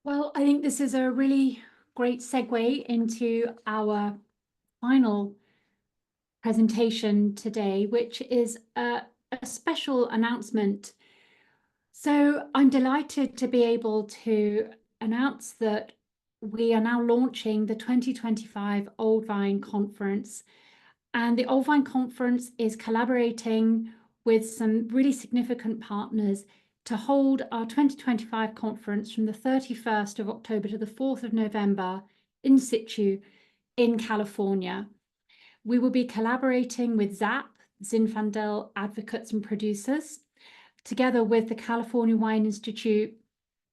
Well, I think this is a really great segue into our final presentation today, which is a special announcement. So I'm delighted to be able to announce that we are now launching the 2025 Old Vine Conference. And the Old Vine Conference is collaborating with some really significant partners to hold our 2025 conference from the 31st of October to the 4th of November in situ in California. We will be collaborating with ZAP, Zinfandel Advocates and Producers, together with the California Wine Institute.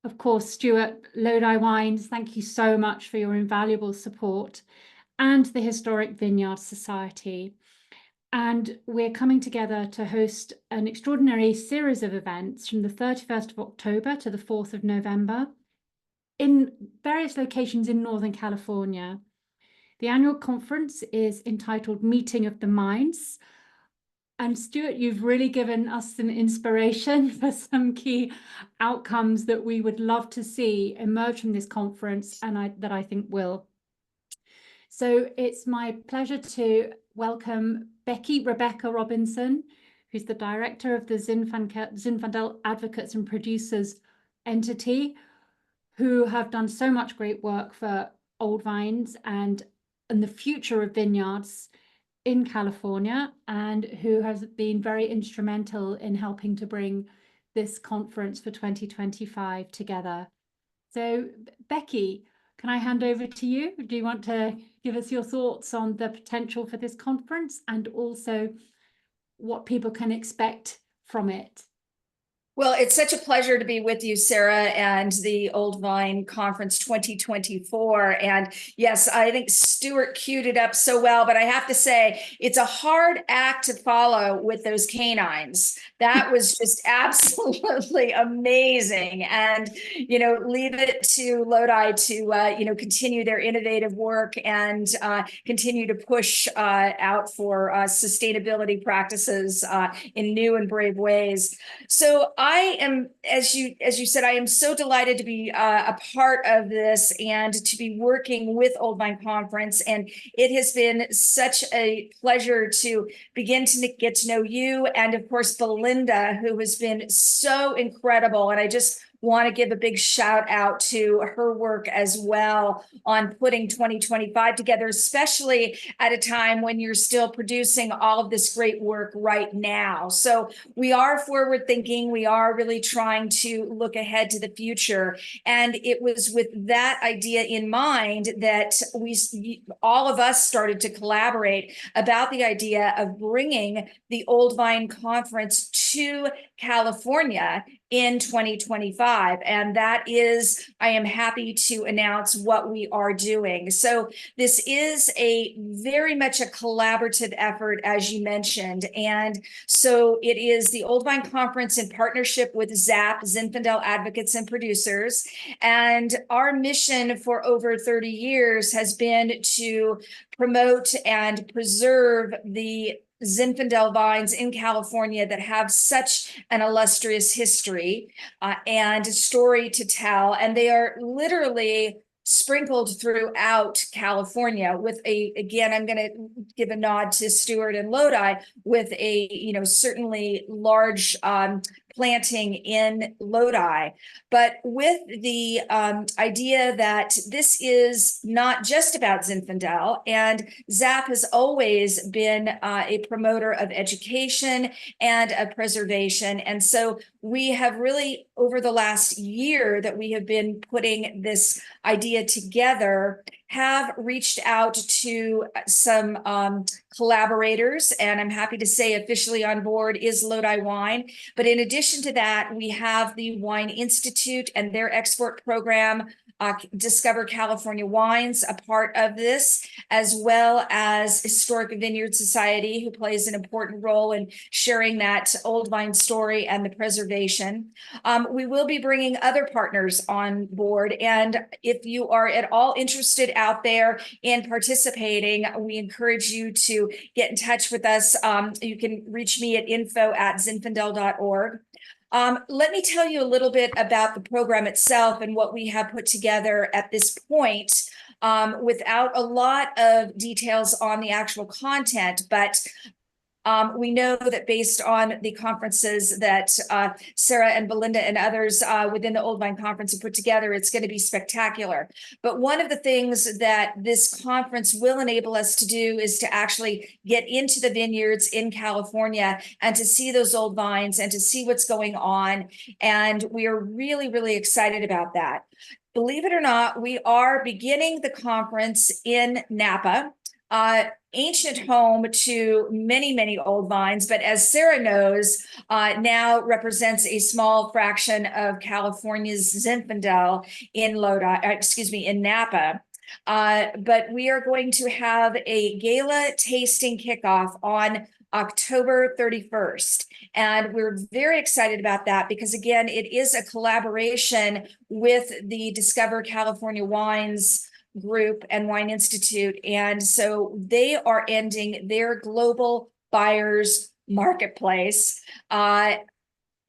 Of course, Stuart, Lodi Wines, thank you so much for your invaluable support, and the Historic Vineyard Society. And we're coming together to host an extraordinary series of events from the 31st of October to the 4th of November in various locations in Northern California. The annual conference is entitled Meeting of the Minds. And Stuart, you've really given us some inspiration for some key outcomes that we would love to see emerge from this conference, and that I think will. So it's my pleasure to welcome Rebecca Robinson, who's the director of the Zinfandel Advocates and Producers entity, who have done so much great work for Old Vines and the future of vineyards in California, and who has been very instrumental in helping to bring this conference for 2025 together. So Becky, can I hand over to you? Do you want to give us your thoughts on the potential for this conference and also what people can expect from it? Well, it's such a pleasure to be with you, Sarah, and the Old Vine Conference 2024. And yes, I think Stuart queued it up so well, but I have to say, it's a hard act to follow with those canines. That was just absolutely amazing. And, leave it to Lodi to, continue their innovative work and continue to push out for sustainability practices in new and brave ways. So I am, as you said, I am so delighted to be a part of this and to be working with Old Vine Conference. And it has been such a pleasure to begin to get to know you, and of course, Belinda, who has been so incredible. And I just want to give a big shout out to her work as well on putting 2025 together, especially at a time when you're still producing all of this great work right now. So we are forward thinking. We are really trying to look ahead to the future. And it was with that idea in mind that all of us started to collaborate about the idea of bringing the Old Vine Conference to California in 2025. And that is, I am happy to announce what we are doing. So this is a very much a collaborative effort, as you mentioned. And so it is the Old Vine Conference in partnership with ZAP, Zinfandel Advocates and Producers. And our mission for over 30 years has been to promote and preserve the Zinfandel vines in California that have such an illustrious history and story to tell. And they are literally sprinkled throughout California with again, I'm going to give a nod to Stuart and Lodi with a, certainly large planting in Lodi, but with the idea that this is not just about Zinfandel, and ZAP has always been a promoter of education and of preservation. And so we have really, over the last year that we have been putting this idea together, have reached out to some collaborators, and I'm happy to say officially on board is Lodi Wine. But in addition to that, we have the Wine Institute and their export program, Discover California Wines, a part of this, as well as Historic Vineyard Society, who plays an important role in sharing that Old Vine story and the preservation. We will be bringing other partners on board, and if you are at all interested out there in participating, we encourage you to get in touch with us. You can reach me at info@zinfandel.org. Let me tell you a little bit about the program itself and what we have put together at this point, without a lot of details on the actual content, but we know that based on the conferences that Sarah and Belinda and others within the Old Vine Conference have put together, it's going to be spectacular. But one of the things that this conference will enable us to do is to actually get into the vineyards in California and to see those old vines and to see what's going on. And we are really, really excited about that. Believe it or not, we are beginning the conference in Napa. Ancient home to many, many old vines, but as Sarah knows, now represents a small fraction of California's Zinfandel in in Napa. But we are going to have a gala tasting kickoff on October 31st. And we're very excited about that because, again, it is a collaboration with the Discover California Wines Group and Wine Institute. And so they are ending their global buyers marketplace at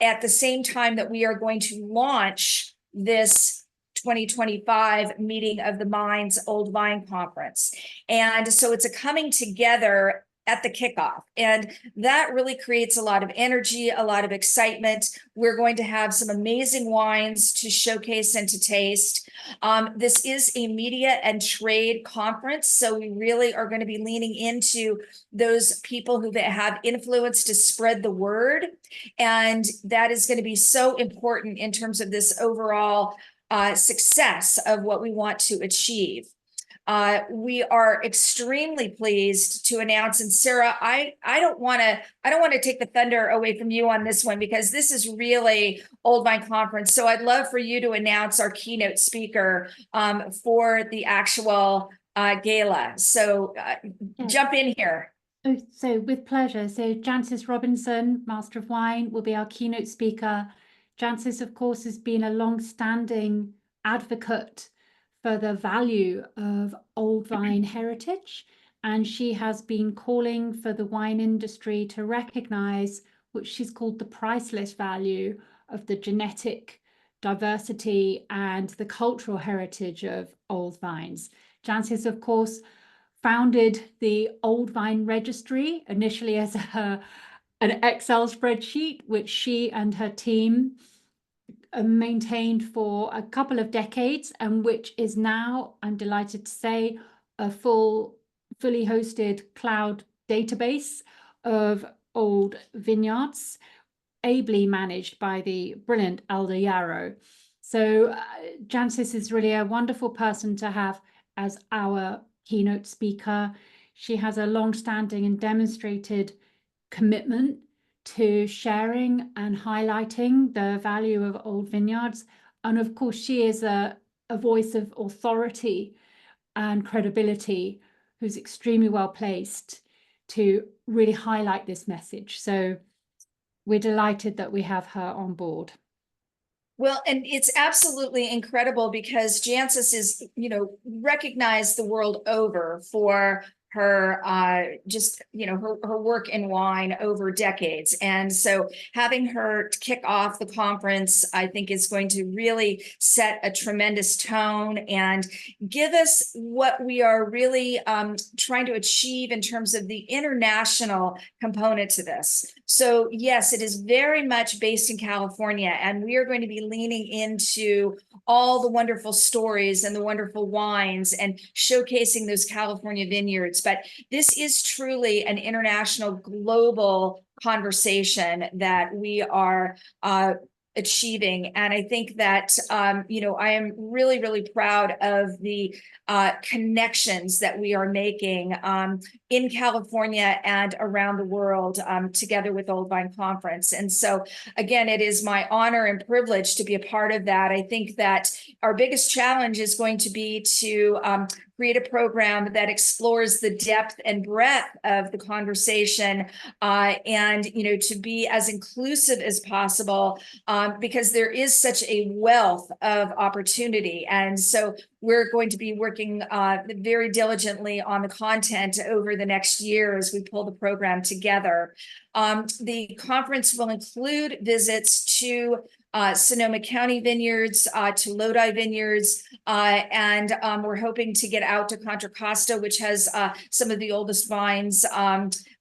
the same time that we are going to launch this 2025 Meeting of the Minds Old Vine Conference. And so it's a coming together at the kickoff. And that really creates a lot of energy, a lot of excitement. We're going to have some amazing wines to showcase and to taste. This is a media and trade conference, so we really are going to be leaning into those people who have influence to spread the word. And that is going to be so important in terms of this overall success of what we want to achieve. We are extremely pleased to announce, and Sarah, I don't want to take the thunder away from you on this one because this is really Old Vine Conference. So I'd love for you to announce our keynote speaker for the actual gala. So jump in here. Oh, so with pleasure. So Jancis Robinson, Master of Wine, will be our keynote speaker. Jancis, of course, has been a long-standing advocate for the value of old vine heritage, and she has been calling for the wine industry to recognize what she's called the priceless value of the genetic diversity and the cultural heritage of old vines. Jancis, of course, founded the Old Vine Registry initially as an Excel spreadsheet, which she and her team maintained for a couple of decades, and which is now, I'm delighted to say, a fully hosted cloud database of old vineyards, ably managed by the brilliant Alda Yarrow. So Jancis is really a wonderful person to have as our keynote speaker. She has a long-standing and demonstrated commitment to sharing and highlighting the value of old vineyards. And of course, she is a voice of authority and credibility who's extremely well placed to really highlight this message. So we're delighted that we have her on board. Well, and it's absolutely incredible because Jancis is, recognized the world over for her her work in wine over decades. And so having her kick off the conference, I think, is going to really set a tremendous tone and give us what we are really trying to achieve in terms of the international component to this. So yes, it is very much based in California, and we are going to be leaning into all the wonderful stories and the wonderful wines and showcasing those California vineyards. But this is truly an international, global conversation that we are achieving. And I think that, I am really, really proud of the connections that we are making in California and around the world together with Old Vine Conference. And so, again, it is my honor and privilege to be a part of that. I think that our biggest challenge is going to be to create a program that explores the depth and breadth of the conversation and, to be as inclusive as possible because there is such a wealth of opportunity. And so we're going to be working very diligently on the content over the next year as we pull the program together. The conference will include visits to Sonoma County vineyards, to Lodi vineyards, and we're hoping to get out to Contra Costa, which has some of the oldest vines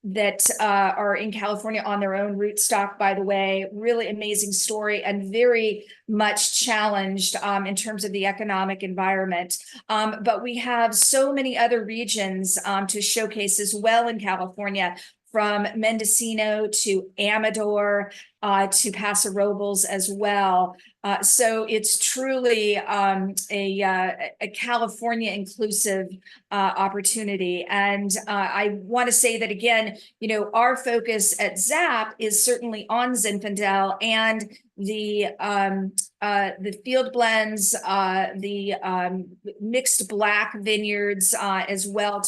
that are in California on their own rootstock, by the way. Really amazing story and very much challenged in terms of the economic environment. But we have so many other regions to showcase as well in California, from Mendocino to Amador to Paso Robles as well. So it's truly a California inclusive opportunity. And I want to say that again, you know, our focus at ZAP is certainly on Zinfandel and the field blends, the mixed black vineyards as well,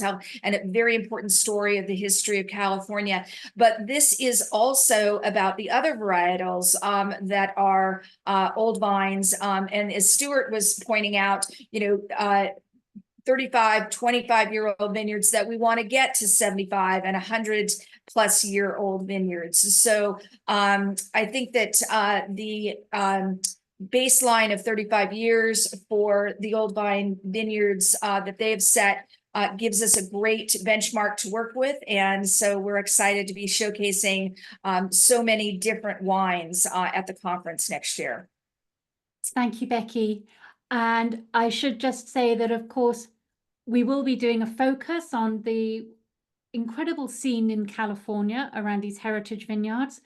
and a very important story of the history of California. But this is also about the other varietals that are old vines. And as Stuart was pointing out, you know, 35, 25-year-old vineyards that we want to get to 75 and 100-plus-year-old vineyards. So I think that the baseline of 35 years for the old vine vineyards that they have set gives us a great benchmark to work with. And so we're excited to be showcasing so many different wines at the conference next year. Thank you, Becky. And I should just say that, of course, we will be doing a focus on the incredible scene in California around these heritage vineyards.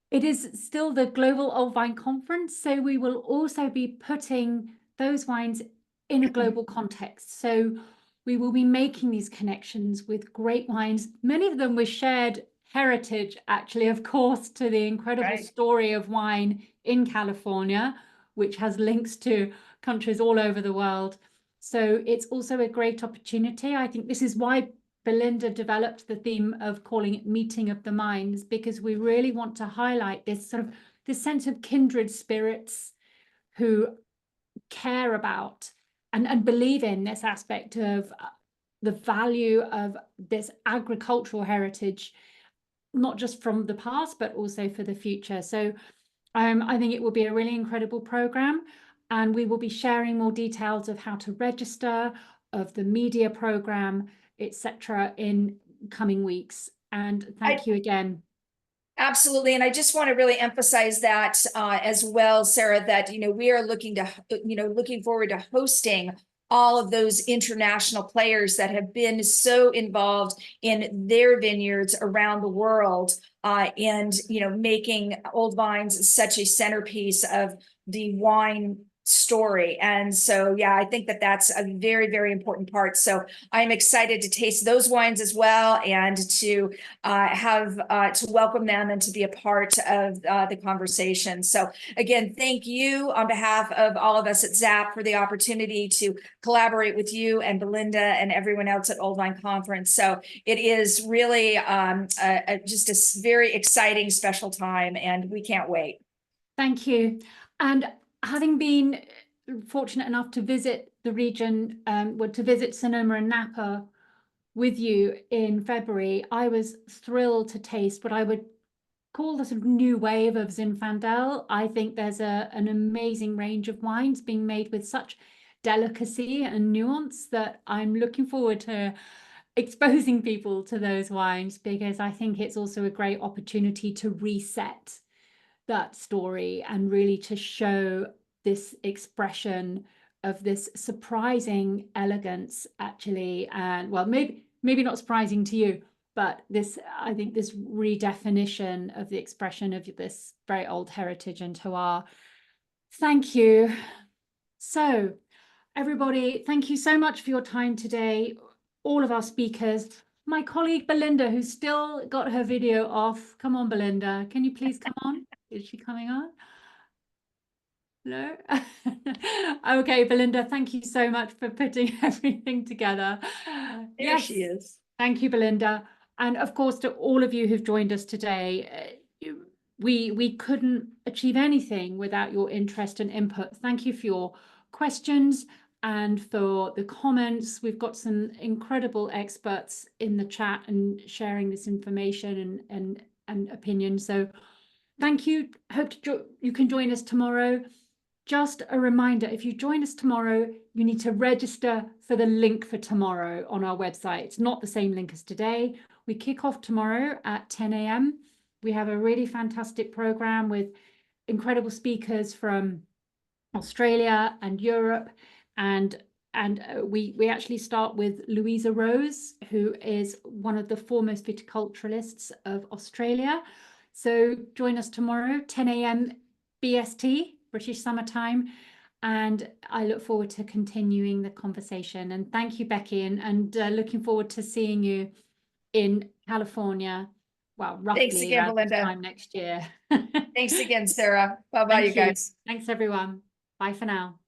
It is still the Global Old Vine Conference, so we will also be putting those wines in a global context. So we will be making these connections with great wines, many of them with shared heritage, actually, of course, to the incredible story of wine in California, which has links to countries all over the world. So it's also a great opportunity. I think this is why Belinda developed the theme of calling it Meeting of the Minds, because we really want to highlight this sort of this sense of kindred spirits who care about and believe in this aspect of the value of this agricultural heritage, not just from the past, but also for the future. So I think it will be a really incredible program, and we will be sharing more details of how to register, of the media program, etc. in coming weeks. And thank you again. Absolutely. And I just want to really emphasize that as well, Sarah, that, you know, we are looking forward to hosting all of those international players that have been so involved in their vineyards around the world, and, you know, making old vines such a centerpiece of the wine story. And so, yeah, I think that that's a very, very important part. So I'm excited to taste those wines as well, and to to welcome them and to be a part of the conversation. So again, thank you on behalf of all of us at ZAP for the opportunity to collaborate with you and Belinda and everyone else at Old Vine Conference. So it is really just a very exciting, special time, and we can't wait. Thank you. And having been fortunate enough to visit the region, to visit Sonoma and Napa with you in February, I was thrilled to taste what I would call the sort of new wave of Zinfandel. I think there's an amazing range of wines being made with such delicacy and nuance that I'm looking forward to exposing people to those wines, because I think it's also a great opportunity to reset that story and really to show this expression of this surprising elegance, actually. And well, maybe not surprising to you, but this, I think, this redefinition of the expression of this very old heritage and terroir. Thank you. So everybody, thank you so much for your time today, all of our speakers. My colleague Belinda, who's still got her video off. Come on, Belinda, can you please come on? Is she coming on? No? Okay, Belinda, thank you so much for putting everything together. There she is. Thank you, Belinda. And of course, to all of you who've joined us today, we couldn't achieve anything without your interest and input. Thank you for your questions and for the comments. We've got some incredible experts in the chat and sharing this information and and opinion. So thank you. Hope you can join us tomorrow. Just a reminder, if you join us tomorrow, you need to register for the link for tomorrow on our website. It's not the same link as today. We kick off tomorrow at 10 a.m. We have a really fantastic program with incredible speakers from Australia and Europe, and we actually start with Louisa Rose, who is one of the foremost viticulturalists of Australia. So join us tomorrow, 10 a.m. BST, British Summer Time, and I look forward to continuing the conversation. And thank you, Becky, and looking forward to seeing you in California, well, roughly again, around this Belinda. time next year. Thanks again, Sarah. Bye-bye, you guys. Thanks, everyone. Bye for now.